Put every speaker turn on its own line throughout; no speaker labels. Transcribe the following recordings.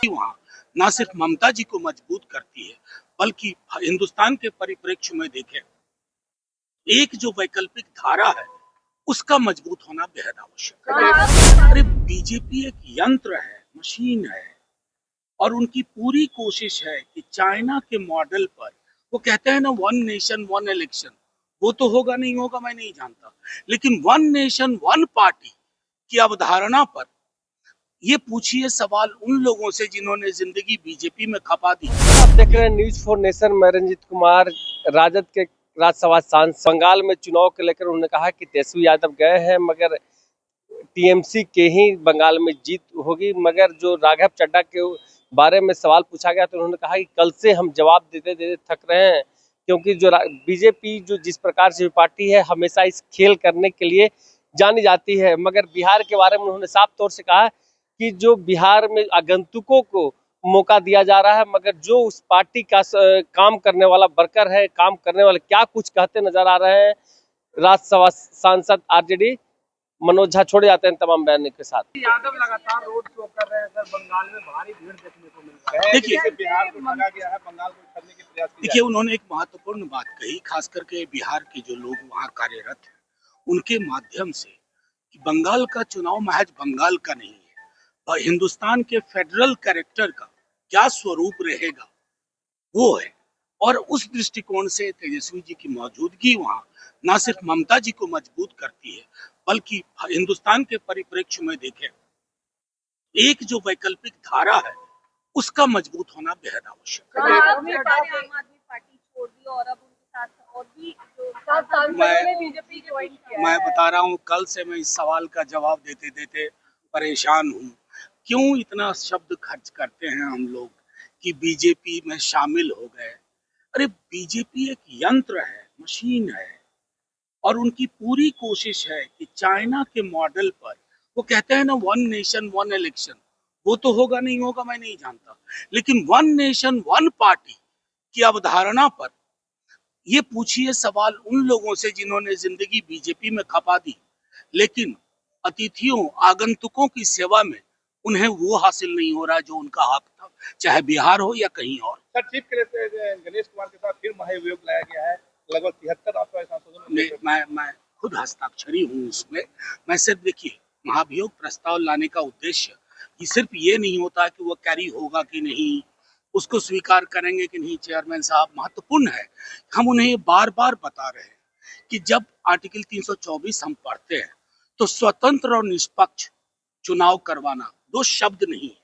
वहाँ ना सिर्फ ममता जी को मजबूत करती है, बल्कि हिंदुस्तान के परिप्रेक्ष्य में देखें, एक जो वैकल्पिक धारा है उसका मजबूत होना बेहद आवश्यक है। अरे बीजेपी एक यंत्र है, मशीन है, और उनकी पूरी कोशिश है कि चाइना के मॉडल पर, वो कहते हैं ना वन नेशन वन इलेक्शन, वो तो होगा नहीं होगा मैं नहीं जानता, लेकिन वन नेशन वन पार्टी की अवधारणा पर ये पूछिए सवाल उन लोगों से जिन्होंने जिंदगी बीजेपी में खपा दी।
आप देख रहे हैं न्यूज फॉर नेशन। मैं रंजीत कुमार, राजद के राज्यसभा सांसद। बंगाल में चुनाव को लेकर उन्होंने कहा कि तेजस्वी यादव गए हैं, मगर टीएमसी के ही बंगाल में जीत होगी। मगर जो राघव चड्ढा के बारे में सवाल पूछा गया तो उन्होंने कहा कि कल से हम जवाब देते देते थक रहे हैं, क्योंकि जो बीजेपी जो जिस प्रकार से पार्टी है हमेशा इस खेल करने के लिए जानी जाती है। मगर बिहार के बारे में उन्होंने साफ तौर से कहा कि जो बिहार में आगंतुकों को मौका दिया जा रहा है, मगर जो उस पार्टी का काम करने वाला वर्कर है, काम करने वाले क्या कुछ कहते नजर आ रहे हैं। राज्यसभा सांसद आरजेडी मनोज झा छोड़े जाते हैं तमाम बयान के साथ।
यादव लगातार रोड शो कर रहे हैं सर, बंगाल में भारी भीड़ देखने को मिल रहा है।
देखिए
बिहार को ठगा गया है, बंगाल को ठगने के प्रयास किए।
देखिए उन्होंने एक महत्वपूर्ण बात कही, खास करके बिहार के जो लोग वहाँ कार्यरत हैं उनके माध्यम से, कि बंगाल का चुनाव महज बंगाल का नहीं है और हिंदुस्तान के फेडरल कैरेक्टर का क्या स्वरूप रहेगा वो है। और उस दृष्टिकोण से तेजस्वी जी की मौजूदगी वहाँ ना सिर्फ ममता जी को मजबूत करती है, बल्कि हिंदुस्तान के परिप्रेक्ष्य में देखें, एक जो वैकल्पिक धारा है उसका मजबूत होना बेहद आवश्यक है।
आम आदमी पार्टी छोड़ दी और अब उनके साथ और भी जो बीजेपी ज्वाइन किया है।
मैं बता रहा हूँ, कल से मैं इस सवाल का जवाब देते देते परेशान हूँ। क्यों इतना शब्द खर्च करते हैं हम लोग कि बीजेपी में शामिल हो गए। अरे बीजेपी एक यंत्र है, मशीन है, और उनकी पूरी कोशिश है कि चाइना के मॉडल पर, वो कहते हैं ना वन नेशन वन इलेक्शन, वो तो होगा नहीं होगा मैं नहीं जानता, लेकिन वन नेशन वन पार्टी की अवधारणा पर ये पूछिए सवाल उन लोगों से जिन्होंने जिंदगी बीजेपी में खपा दी, लेकिन अतिथियों आगंतुकों की सेवा में उन्हें वो हासिल नहीं हो रहा जो उनका हक था, चाहे बिहार हो या कहीं और।
सर चीफ गणेश कुमार के साथ फिर महाभियोग लाया गया है, लगभग 73 आपका सांसदों।
मैं खुद हस्ताक्षरी हूँ उसमें। मैं सिर्फ देखिए, महाभियोग प्रस्ताव लाने का उद्देश्य ये सिर्फ ये नहीं होता कि वो कैरी होगा कि नहीं, उसको स्वीकार करेंगे कि नहीं। चेयरमैन साहब, महत्वपूर्ण है, हम उन्हें बार बार बता रहे हैं कि जब आर्टिकल 324 हम पढ़ते हैं तो स्वतंत्र और निष्पक्ष चुनाव करवाना दो शब्द नहीं है,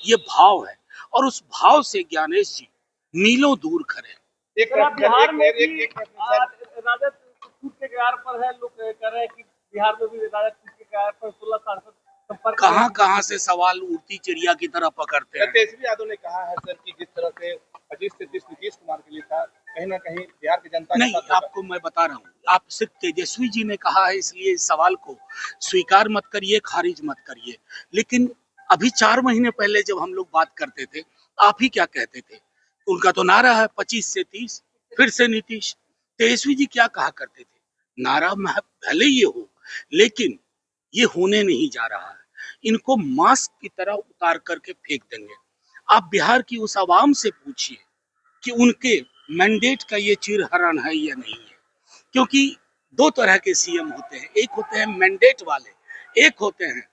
ये भाव है, और उस भाव से ज्ञानेश जी मीलों दूर खड़े।
बिहार में भी राजद कूद के कगार पर है, लोग कह रहे हैं कि बिहार में भी राजद कूद के कगार पर 16 सांसद संपर्क।
कहां से सवाल उड़ती चिड़िया की तरह पकड़ते हैं।
तेजस्वी यादव ने कहा है सर कि जिस तरह से 25 से 30 नीतीश कुमार के लिए था, कहीं ना कहीं बिहार की जनता
नहीं, आपको मैं बता रहा हूँ, आप सिर्फ तेजस्वी जी ने कहा है इसलिए इस सवाल को स्वीकार मत करिए, खारिज मत करिए। लेकिन अभी 4 महीने पहले जब हम लोग बात करते थे, आप ही क्या कहते थे? उनका तो नारा है 25 से 30 फिर से नीतीश। तेजस्वी जी क्या कहा करते थे? नारा भले ये हो, लेकिन ये होने नहीं जा रहा है, इनको मास्क की तरह उतार करके फेंक देंगे। आप बिहार की उस आवाम से पूछिए कि उनके मैंडेट का ये चीरहरण है या नहीं है, क्योंकि दो तरह के सीएम होते हैं, एक होते हैं मैंडेट वाले, एक होते हैं